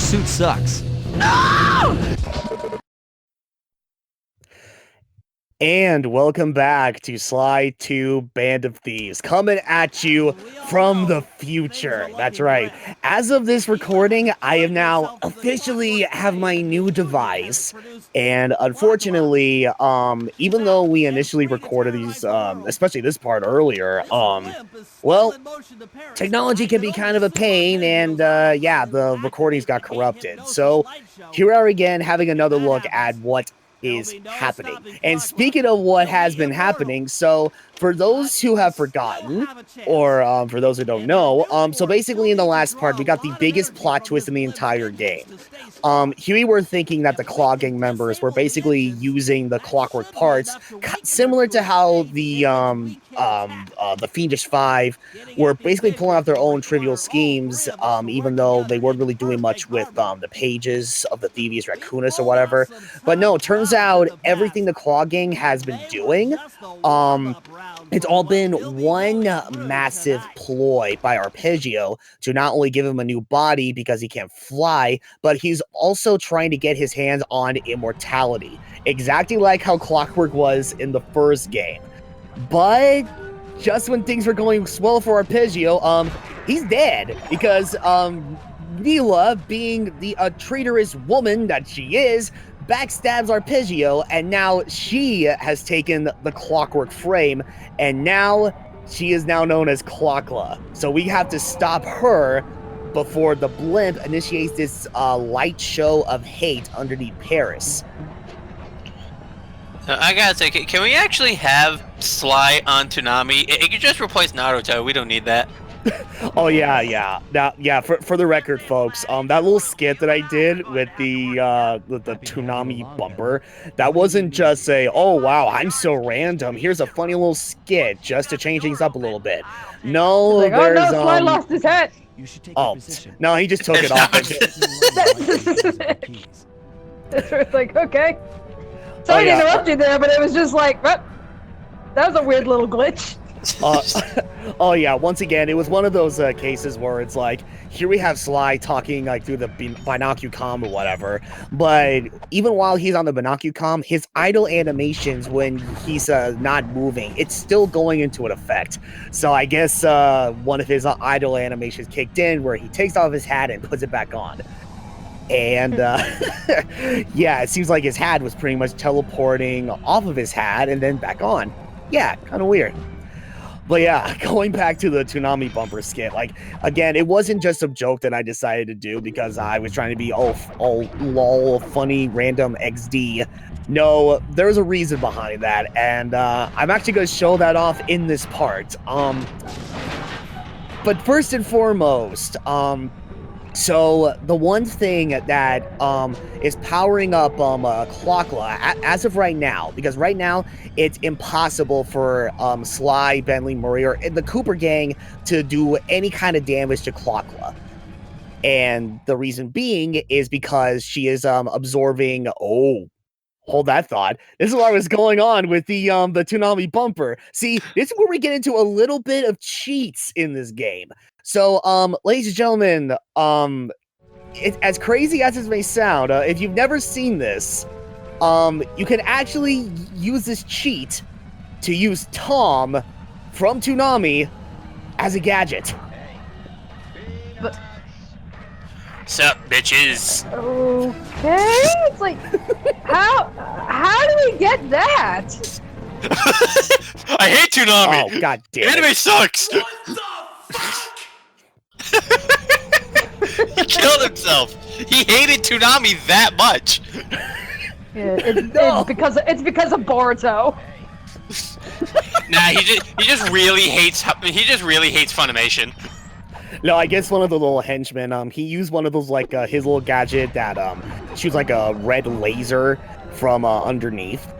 suit sucks. And welcome back to Sly 2 Band of Thieves, coming at you from the future. That's right. As of this recording, I have now officially have my new device. And unfortunately, even though we initially recorded these, especially this part earlier, well, technology can be kind of a pain, and yeah, the recordings got corrupted. So here we are again, having another look at what is happening. And speaking of what has been happening, so for those who have forgotten, or for those who don't know, so basically in the last part, we got the biggest plot twist in the entire game. Here we were thinking that the Claw Gang members were basically using the Clockwerk parts, similar to how the Fiendish Five were basically pulling off their own trivial schemes, even though they weren't really doing much with the pages of the Thievius Raccoonus or whatever. But no, it turns out everything the Claw Gang has been doing, it's all been one massive ploy by Arpeggio to not only give him a new body because he can't fly, but he's also trying to get his hands on immortality, exactly like how Clockwerk was in the first game. But just when things were going well for Arpeggio, he's dead because Neyla, being the traitorous woman that she is, backstabs Arpeggio, and now she has taken the Clockwerk frame, and now she is now known as Clockla. So we have to stop her before the blimp initiates this light show of hate underneath Paris. I gotta say, can we actually have Sly on Toonami? It could just replace Naruto. We don't need that. Oh yeah. Now, yeah. For the record, folks, that little skit that I did with the Toonami bumper, that wasn't just a oh wow I'm so random. Here's a funny little skit just to change things up a little bit. No, like, there's oh no, Sly lost his hat. Oh no, he just took it off. It's like okay. Sorry to interrupt you there, but it was just like that was a weird little glitch. Oh yeah, once again, it was one of those cases where it's like, here we have Sly talking like through the binocucom or whatever, but even while he's on the binocucom, his idle animations when he's not moving, it's still going into an effect. So I guess one of his idle animations kicked in where he takes off his hat and puts it back on. And yeah, it seems like his hat was pretty much teleporting off of his hat and then back on. Yeah, kind of weird. But yeah, going back to the Toonami bumper skit, like, again, it wasn't just a joke that I decided to do because I was trying to be, oh lol, funny, random XD. No, there's a reason behind that, and I'm actually going to show that off in this part. But first and foremost, so the one thing that is powering up Clockla as of right now, because right now it's impossible for Sly, Bentley, Murray, or the Cooper gang to do any kind of damage to Clockla. And the reason being is because she is absorbing. Oh, hold that thought. This is what was going on with the Toonami bumper. See, this is where we get into a little bit of cheats in this game. So, ladies and gentlemen, as crazy as it may sound, if you've never seen this, you can actually use this cheat to use Tom from Toonami as a gadget. But Sup, bitches? okay, it's like, how do we get that? I hate Toonami! Oh, god damn it. Anime sucks! He killed himself! He hated Toonami that much! Yeah, it's because of Boruto. Nah, he just really hates Funimation. No, I guess one of the little henchmen, he used one of those, like, his little gadget that, shoots, like, a red laser from, underneath.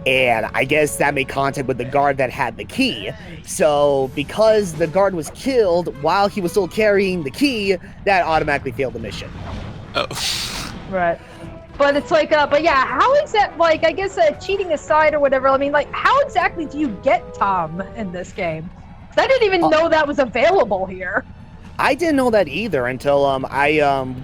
And I guess that made contact with the guard that had the key. So, because the guard was killed while he was still carrying the key, that automatically failed the mission. Oh. Right. But it's like, but yeah, how is that, like, I guess cheating aside or whatever, I mean, like, how exactly do you get Tom in this game? 'Cause I didn't even know that was available here. I didn't know that either until I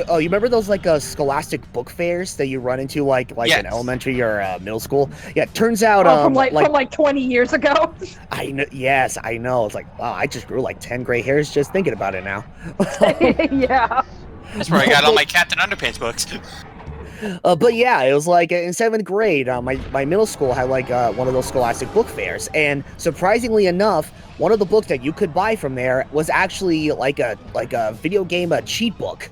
Oh, you remember those like scholastic book fairs that you run into like Yes. in elementary or middle school? Yeah, it turns out from like 20 years ago. I know. Yes, I know. It's like, wow, I just grew like 10 gray hairs just thinking about it now. Yeah. That's where I got all my Captain Underpants books. But yeah, it was like in 7th grade, my middle school had like one of those scholastic book fairs, and surprisingly enough, one of the books that you could buy from there was actually like a video game cheat book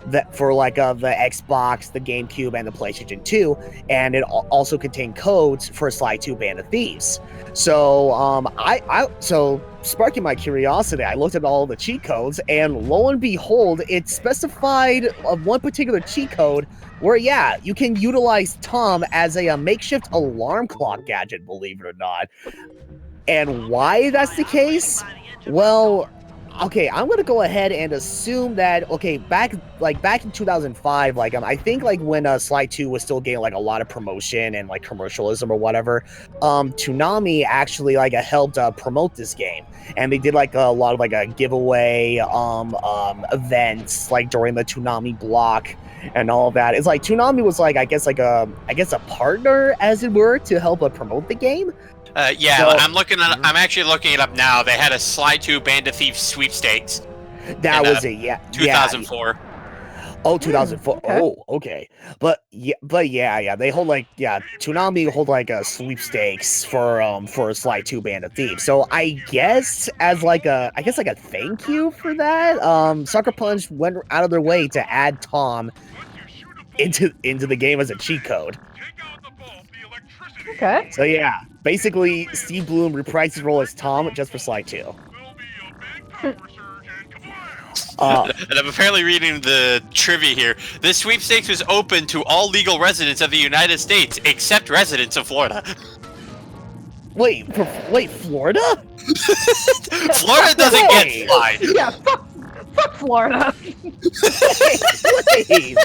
that for like the Xbox, the GameCube, and the PlayStation 2, and it also contained codes for Sly 2: Band of Thieves. So so sparking my curiosity, I looked at all the cheat codes, and lo and behold, it specified one particular cheat code where, yeah, you can utilize Tom as a makeshift alarm clock gadget, believe it or not. And why that's the case? Well, okay, I'm gonna go ahead and assume that, okay, back in 2005, like I think like when Sly 2 was still getting like a lot of promotion and like commercialism or whatever, Toonami actually like helped promote this game, and they did like a lot of like a giveaway events like during the Toonami block and all of that. It's like Toonami was like I guess a partner, as it were, to help promote the game. Yeah, So- I'm actually looking it up now. They had a Sly 2 Band of Thieves sweepstakes. That in, was it, yeah. 2004. Oh, 2004. okay. Oh, okay. But yeah, they hold like Toonami hold like a sweepstakes for Sly 2 Band of Thieves. So I guess as like a thank you for that, Sucker Punch went out of their way to add Tom into the game as a cheat code. Okay. So yeah, basically Steve Bloom reprised his role as Tom just for Sly 2. And I'm apparently reading the trivia here. This sweepstakes was open to all legal residents of the United States, except residents of Florida. Wait, Florida? Florida doesn't get Sly. Yeah, fuck Florida. Wait.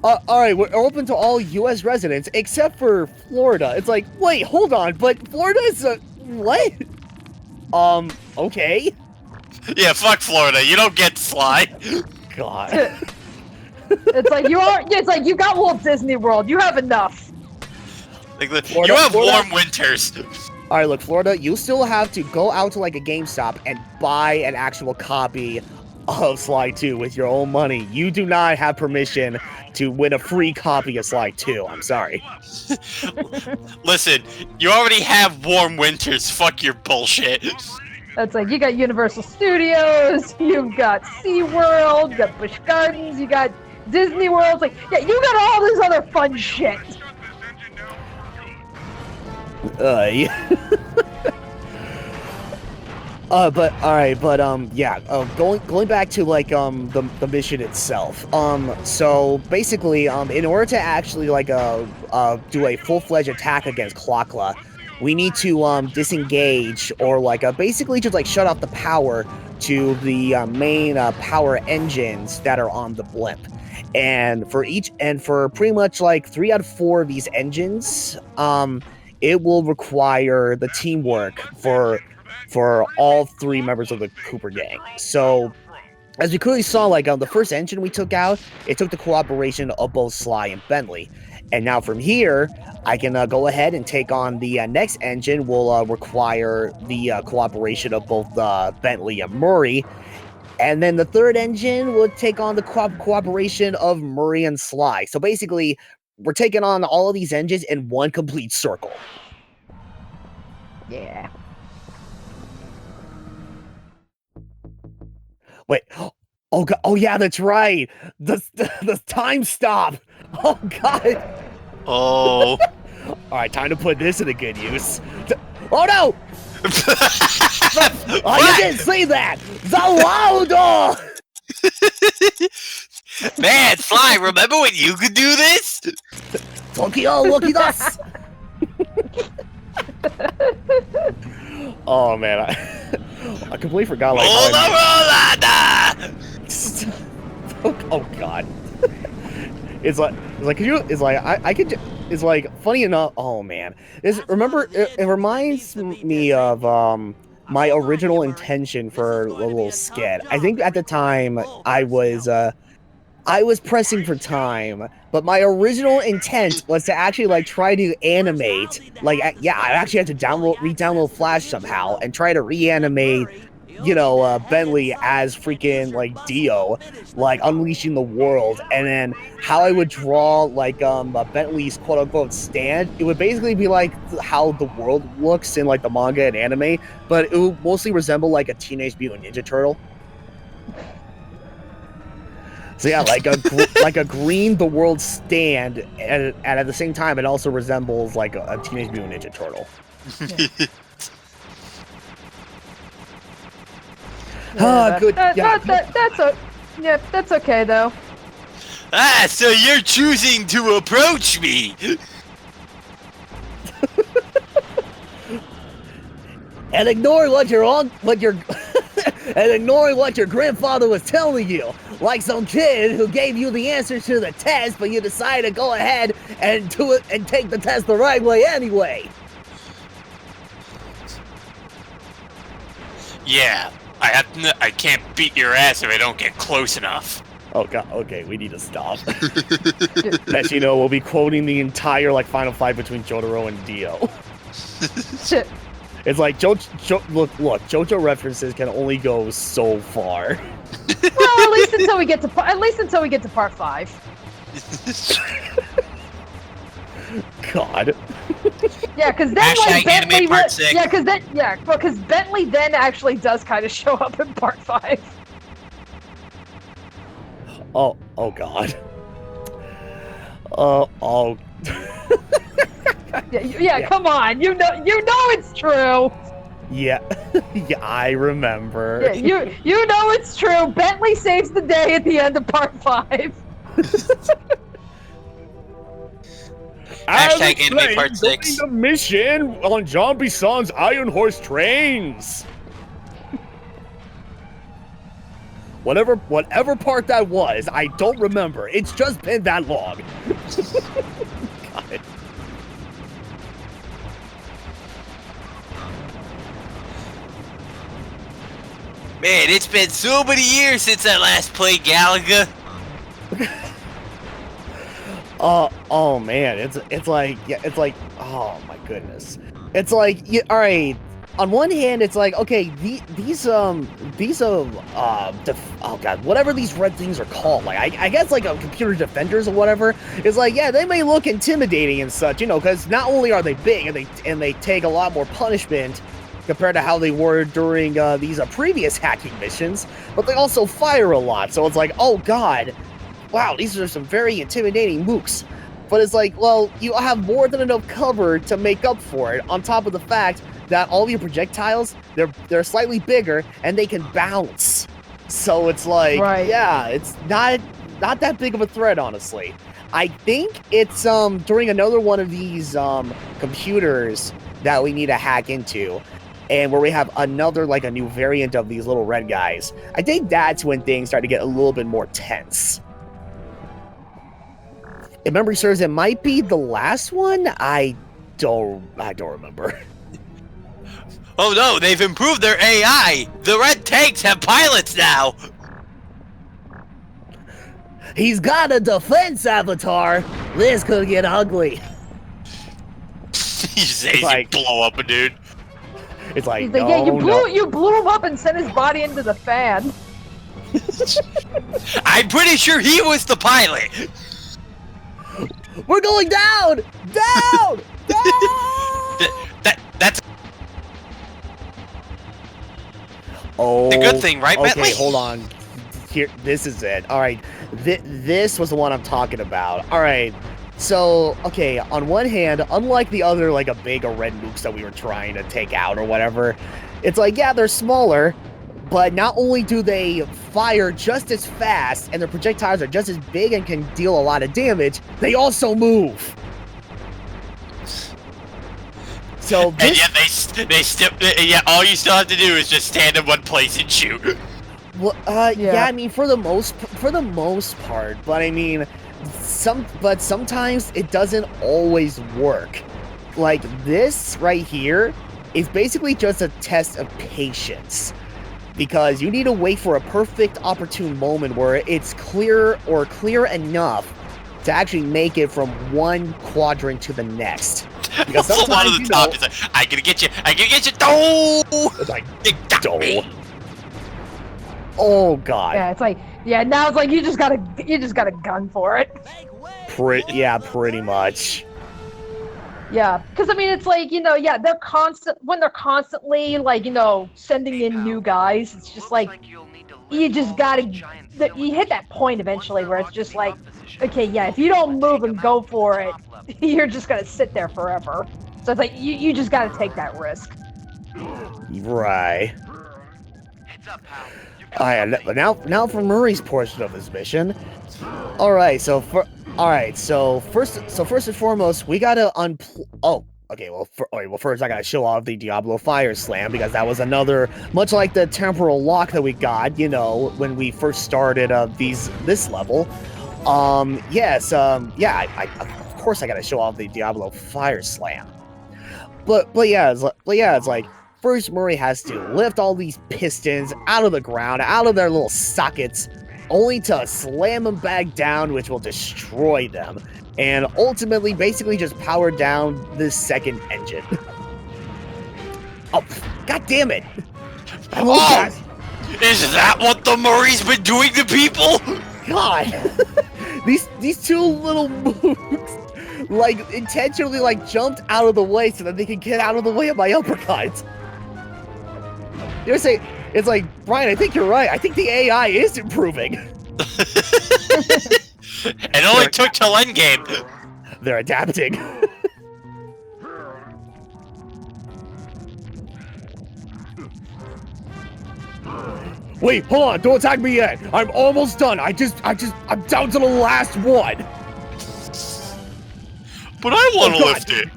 All right, we're open to all U.S. residents except for Florida. It's like, wait, hold on, but Florida is what? Okay. Yeah, fuck Florida. You don't get Sly. God. It's like you got Walt Disney World. You have enough. Like, Florida- you have Florida- warm winters. All right, look, Florida, you still have to go out to like a GameStop and buy an actual copy of Sly 2 with your own money. You do not have permission to win a free copy of Sly 2. I'm sorry. Listen, you already have warm winters. Fuck your bullshit. It's like you got Universal Studios, you've got SeaWorld, you got Busch Gardens, you got Disney World. It's like, yeah, you got all this other fun shit. Yeah. But all right, but yeah. Going back to like the mission itself. So basically, in order to actually like do a full-fledged attack against Clockwerk, we need to disengage or like basically just like shut off the power to the main power engines that are on the blimp. And for pretty much like 3 out of 4 of these engines, it will require the teamwork for all 3 members of the Cooper gang. So as we clearly saw, like the first engine we took out, it took the cooperation of both Sly and Bentley. And now from here, I can go ahead and take on the next engine. Will require the cooperation of both Bentley and Murray. And then the third engine will take on the cooperation of Murray and Sly. So basically, we're taking on all of these engines in one complete circle. Yeah. Wait. Oh god. Oh yeah, that's right. The time stop. Oh god. Oh. All right, time to put this into good use. Oh no! Oh, you didn't see that. Zalaudo. Man, Sly, remember when you could do this? Tokyo, look at us. Oh man, I completely forgot. Like, oh god. It's like I could. It's like funny enough. Oh man, remember it reminds me of my original intention for a little skit. I think at the time I was I was pressing for time, but my original intent was to actually like try to animate, like yeah, I actually had to re-download Flash somehow and try to reanimate, Bentley as freaking like Dio, like unleashing the world, and then how I would draw like Bentley's quote unquote stand. It would basically be like how the world looks in like the manga and anime, but it would mostly resemble like a Teenage Mutant Ninja Turtle. So yeah, like a green the world stand, and at the same time, it also resembles like a Teenage Mutant Ninja Turtle. Good. That's okay though. So you're choosing to approach me. And ignore what and ignoring what your grandfather was telling you, like some kid who gave you the answers to the test, but you decided to go ahead and do it and take the test the right way anyway. Yeah, I can't beat your ass if I don't get close enough. Oh god, okay, we need to stop. As you know, we'll be quoting the entire like final fight between Jotaro and Dio. Shit. It's like look, JoJo references can only go so far. Well, at least until we get to part 5. God. Yeah, because then like Bentley, part 6. because Bentley then actually does kind of show up in part 5. Oh God. Oh. Yeah, come on. You know it's true. Yeah. Yeah, I remember. Yeah, you know it's true. Bentley saves the day at the end of part 5. Hashtag anime part 6. The mission on John Bisson's Iron Horse trains. Whatever part that was, I don't remember. It's just been that long. God. Man, it's been so many years since I last played Galaga. Oh man, it's like oh my goodness. It's like all right. On one hand, it's like okay, oh god, whatever these red things are called, like I guess like a computer defenders or whatever. It's like yeah, they may look intimidating and such, because not only are they big and they take a lot more punishment compared to how they were during these previous hacking missions, but they also fire a lot. So it's like, oh god, wow, these are some very intimidating mooks. But it's like, well, you have more than enough cover to make up for it, on top of the fact that all your projectiles, they're slightly bigger and they can bounce. So it's like, yeah, it's not that big of a threat, honestly. I think it's during another one of these computers that we need to hack into, and where we have another, like a new variant of these little red guys. I think that's when things start to get a little bit more tense. If memory serves, it might be the last one. I don't remember. Oh no, they've improved their AI! The red tanks have pilots now! He's got a defense avatar! This could get ugly. You say like, you blow up a dude. It's like, no, yeah, you blew him up and sent his body into the fan. I'm pretty sure he was the pilot! We're going down! Down! That's oh, the good thing, right, okay, Bentley? Hold on. Here, this is it. All right, this was the one I'm talking about. All right, so okay. On one hand, unlike the other like a big or red nukes that we were trying to take out or whatever, it's like yeah, they're smaller, but not only do they fire just as fast and their projectiles are just as big and can deal a lot of damage, they also move. So this, and yet all you still have to do is just stand in one place and shoot. Well, yeah, I mean for the most part, but I mean sometimes it doesn't always work. Like this right here is basically just a test of patience. because you need to wait for a perfect opportune moment where it's clear enough to actually make it from one quadrant to the next. Because Full on to sometimes, the top. He's like, I'm gonna get you. Oh! It's like, You got me. oh god. Yeah, it's like, yeah, now it's like you just got a gun for it. Pretty much. Yeah, because I mean, it's like, you know, yeah, they're constantly like, you know, sending in new guys. It's just like you just gotta, you hit that point eventually where it's just like, okay, yeah, if you don't move and go for it, you're just gonna sit there forever. So it's like you just gotta take that risk. Right. Now for Murray's portion of this mission. First and foremost, we gotta first I gotta show off the Diablo Fire Slam, because that was another, much like the temporal lock that we got, you know, when we first started this level. Of course I gotta show off the Diablo Fire Slam. But it's like, first Murray has to lift all these pistons out of the ground, out of their little sockets, only to slam them back down, which will destroy them, and ultimately basically just power down this second engine. Oh, god damn it! Is that what the Murray's been doing to people? God, these two little mooks, like, intentionally, like, jumped out of the way so that they can get out of the way of my uppercuts. You're saying, it's like, Brian, I think you're right. I think the AI is improving. It only took till endgame. They're adapting. Wait, hold on, don't attack me yet. I'm almost done. I'm down to the last one. But I want to lift it.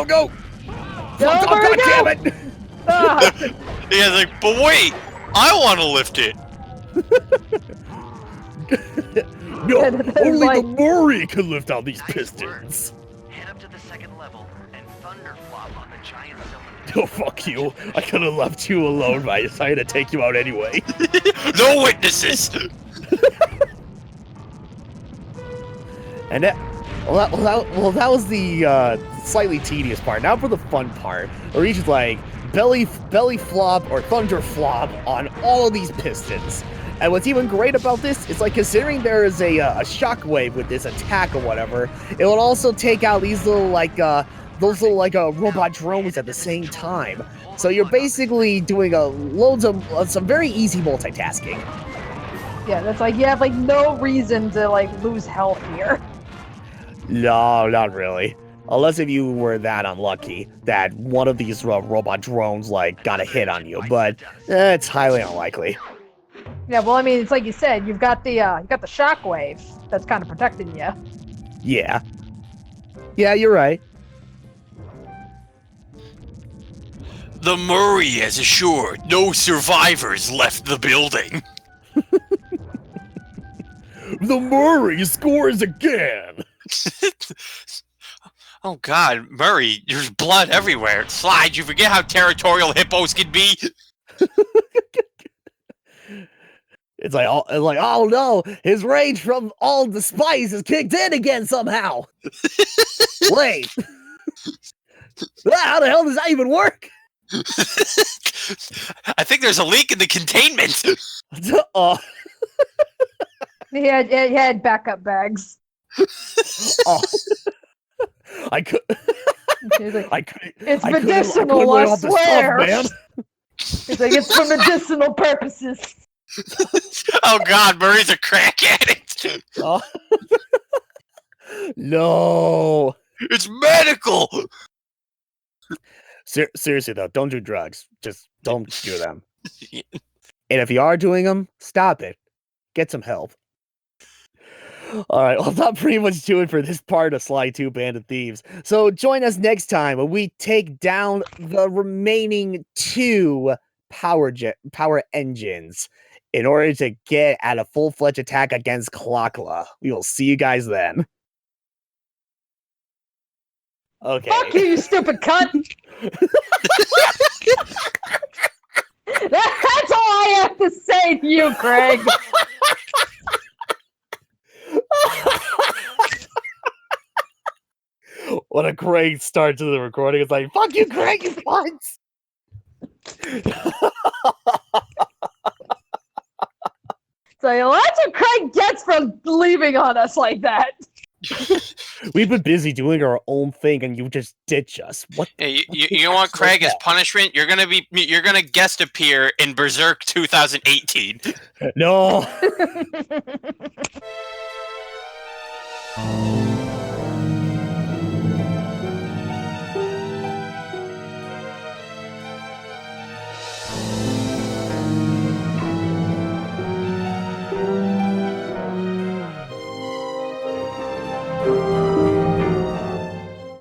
Go. Oh, God damn it. He's like, but wait, I want to lift it. No, only like, the Murray can lift out these pistons. Head up to the second level and thunderflop on the giant cylinder. Oh, fuck you. I could have left you alone, but I decided to take you out anyway. No witnesses. And that was the slightly tedious part. Now for the fun part, where he's just like belly flop or thunder flop on all of these pistons. And what's even great about this is, like, considering there is a shockwave with this attack or whatever, it will also take out these little robot drones at the same time. So you're basically doing loads of some very easy multitasking. Yeah, that's like, you have like no reason to like lose health here. No, not really. Unless if you were that unlucky that one of these robot drones like got a hit on you, but it's highly unlikely. Yeah, well, I mean, it's like you said, you've got the shockwave that's kind of protecting you. Yeah, you're right. The Murray has assured no survivors left the building. The Murray scores again. Oh God, Murray, there's blood everywhere. Slide, you forget how territorial hippos can be? It's like, oh no, his rage from all the spice is kicked in again somehow. Wait. How the hell does that even work? I think there's a leak in the containment. He had backup bags. Oh. I could. Like, it's medicinal, I swear. Man. It's like, it's for medicinal purposes. Oh God, Murray's a crack addict. Oh. No, it's medical. Seriously though, don't do drugs. Just don't do them. And if you are doing them, stop it. Get some help. All right, well, that'll pretty much do it for this part of Sly 2 Band of Thieves. So join us next time when we take down the remaining 2 power engines in order to get at a full-fledged attack against Clockwerk. We will see you guys then. Okay. Fuck you, you stupid cunt! I have to say to you, Craig. What a great start to the recording. It's like, fuck you, Craig, you cunts! So that's what Craig gets for leaving on us like that. We've been busy doing our own thing, and you just ditch us. What? Yeah, you want Craig as punishment? You're gonna guest appear in Berserk 2018. No.